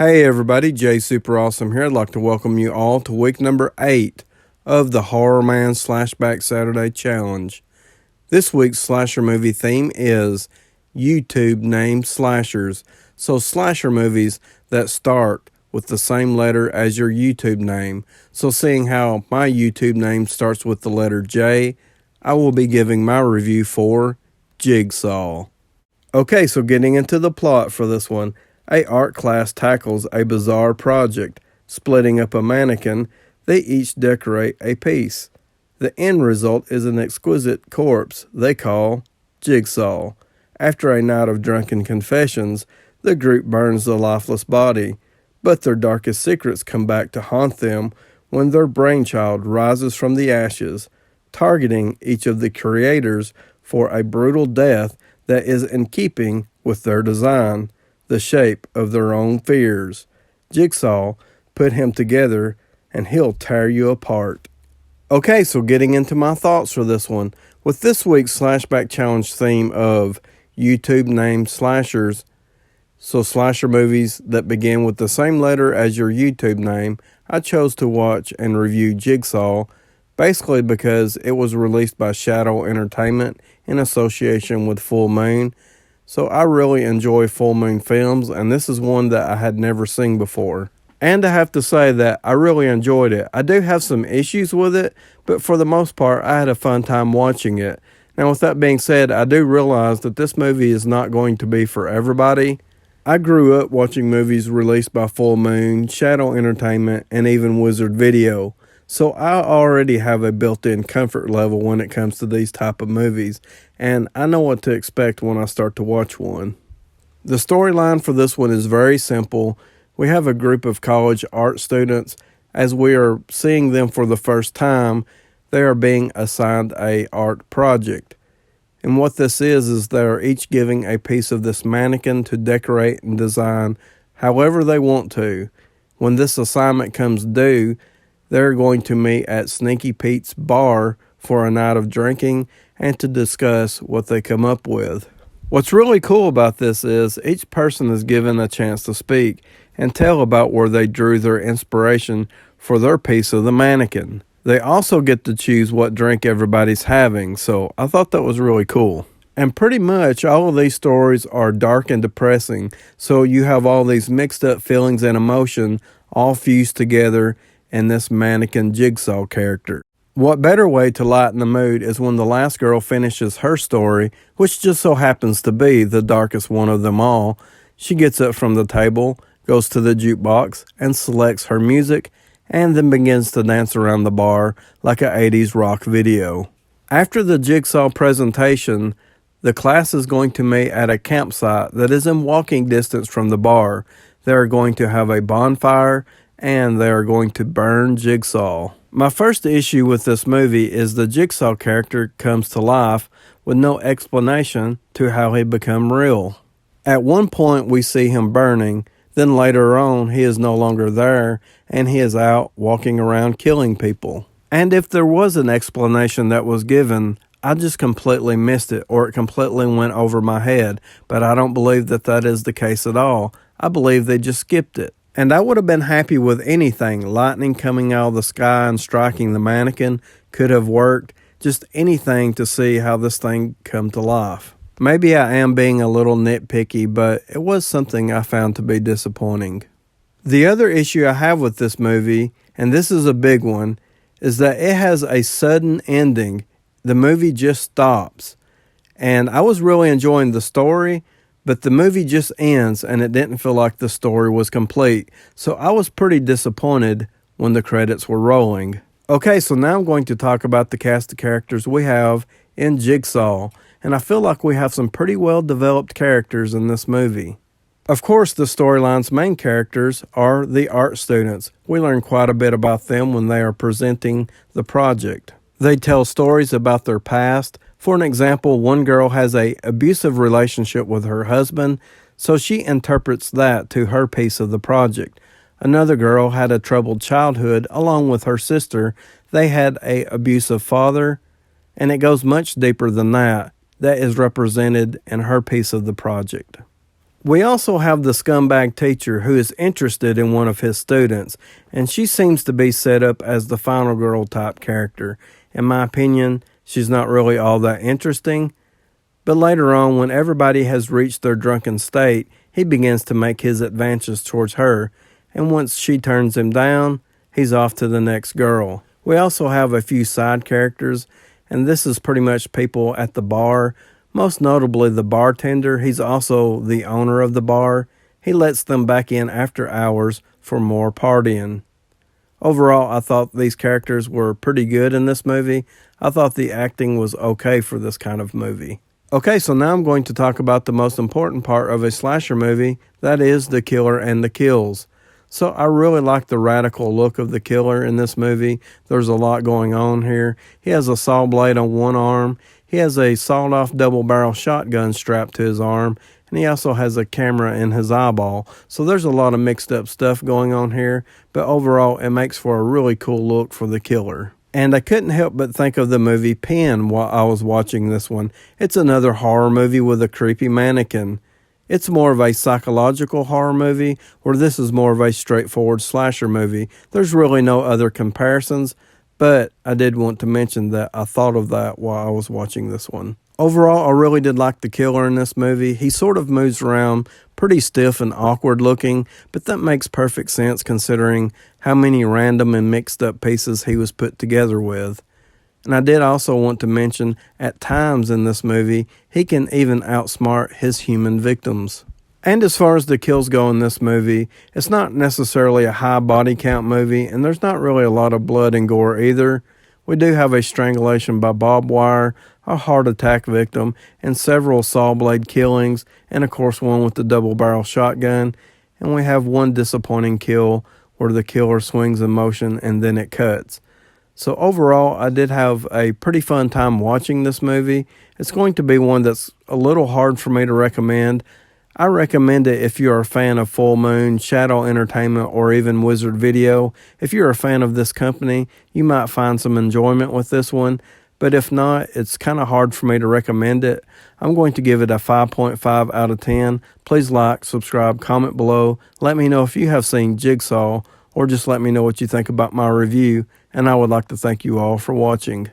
Hey everybody, Jay Super Awesome here. I'd like to welcome you all to week number 8 of the TheHORRORman's SlashBack Saturday Challenge. This week's slasher movie theme is YouTube named slashers, so slasher movies that start with the same letter as your YouTube name. So seeing how my YouTube name starts with the letter J, I will be giving my review for Jigsaw. Okay, so getting into the plot for this one. A art class tackles a bizarre project, splitting up a mannequin. They each decorate a piece. The end result is an exquisite corpse they call Jigsaw. After a night of drunken confessions, the group burns the lifeless body, but their darkest secrets come back to haunt them when their brainchild rises from the ashes, targeting each of the creators for a brutal death that is in keeping with their design, the shape of their own fears. Jigsaw, put him together and he'll tear you apart. Okay, so getting into my thoughts for this one. With this week's SlashBack Challenge theme of YouTube named slashers, so slasher movies that begin with the same letter as your YouTube name, I chose to watch and review Jigsaw, basically because it was released by Shadow Entertainment in association with Full Moon. So I really enjoy Full Moon films, and this is one that I had never seen before. And I have to say that I really enjoyed it. I do have some issues with it, but for the most part, I had a fun time watching it. Now, with that being said, I do realize that this movie is not going to be for everybody. I grew up watching movies released by Full Moon, Shadow Entertainment, and even Wizard Video. So I already have a built-in comfort level when it comes to these type of movies, and I know what to expect when I start to watch one. The storyline for this one is very simple. We have a group of college art students. As we are seeing them for the first time, they are being assigned a art project. And what this is they are each giving a piece of this mannequin to decorate and design however they want to. When this assignment comes due, they're going to meet at Sneaky Pete's bar for a night of drinking and to discuss what they come up with. What's really cool about this is each person is given a chance to speak and tell about where they drew their inspiration for their piece of the mannequin. They also get to choose what drink everybody's having, so I thought that was really cool. And pretty much all of these stories are dark and depressing, so you have all these mixed up feelings and emotion all fused together in this mannequin Jigsaw character. What better way to lighten the mood is when the last girl finishes her story, which just so happens to be the darkest one of them all. She gets up from the table, goes to the jukebox, and selects her music, and then begins to dance around the bar like an 80s rock video. After the Jigsaw presentation, the class is going to meet at a campsite that is in walking distance from the bar. They are going to have a bonfire, and they are going to burn Jigsaw. My first issue with this movie is the Jigsaw character comes to life with no explanation to how he become real. At one point we see him burning, then later on he is no longer there and he is out walking around killing people. And if there was an explanation that was given, I just completely missed it, or it completely went over my head, but I don't believe that that is the case at all. I believe they just skipped it. And I would have been happy with anything. Lightning coming out of the sky and striking the mannequin could have worked. Just anything to see how this thing come to life. Maybe I am being a little nitpicky, but it was something I found to be disappointing. The other issue I have with this movie, and this is a big one, is that it has a sudden ending. The movie just stops. And I was really enjoying the story, but the movie just ends and it didn't feel like the story was complete. So I was pretty disappointed when the credits were rolling. Okay, so now I'm going to talk about the cast of characters we have in Jigsaw. And I feel like we have some pretty well developed characters in this movie. Of course, the storyline's main characters are the art students. We learn quite a bit about them when they are presenting the project. They tell stories about their past. For an example, one girl has an abusive relationship with her husband, so she interprets that to her piece of the project. Another girl had a troubled childhood along with her sister. They had an abusive father, and it goes much deeper than that. That is represented in her piece of the project. We also have the scumbag teacher who is interested in one of his students, and she seems to be set up as the final girl type character. In my opinion, she's not really all that interesting, but later on, when everybody has reached their drunken state, he begins to make his advances towards her, and once she turns him down, he's off to the next girl. We also have a few side characters, and this is pretty much people at the bar. Most notably the bartender. He's also the owner of the bar. He lets them back in after hours for more partying. Overall, I thought these characters were pretty good in this movie. I thought the acting was okay for this kind of movie. Okay, so now I'm going to talk about the most important part of a slasher movie, that is the killer and the kills. So I really like the radical look of the killer in this movie. There's a lot going on here. He has a saw blade on one arm. He has a sawed-off double-barrel shotgun strapped to his arm, and he also has a camera in his eyeball. So there's a lot of mixed-up stuff going on here, but overall, it makes for a really cool look for the killer. And I couldn't help but think of the movie Pen while I was watching this one. It's another horror movie with a creepy mannequin. It's more of a psychological horror movie, where this is more of a straightforward slasher movie. There's really no other comparisons, but I did want to mention that I thought of that while I was watching this one. Overall, I really did like the killer in this movie. He sort of moves around pretty stiff and awkward looking, but that makes perfect sense considering how many random and mixed up pieces he was put together with. And I did also want to mention, at times in this movie, he can even outsmart his human victims. And as far as the kills go in this movie, it's not necessarily a high body count movie, and there's not really a lot of blood and gore either. We do have a strangulation by barbed wire, a heart attack victim, and several saw blade killings, and of course one with the double barrel shotgun. And we have one disappointing kill where the killer swings in motion and then it cuts. So overall, I did have a pretty fun time watching this movie. It's going to be one that's a little hard for me to recommend. I recommend it if you're a fan of Full Moon, Shadow Entertainment, or even Wizard Video. If you're a fan of this company, you might find some enjoyment with this one. But if not, it's kind of hard for me to recommend it. I'm going to give it a 5.5 out of 10. Please like, subscribe, comment below. Let me know if you have seen Jigsaw, or just let me know what you think about my review. And I would like to thank you all for watching.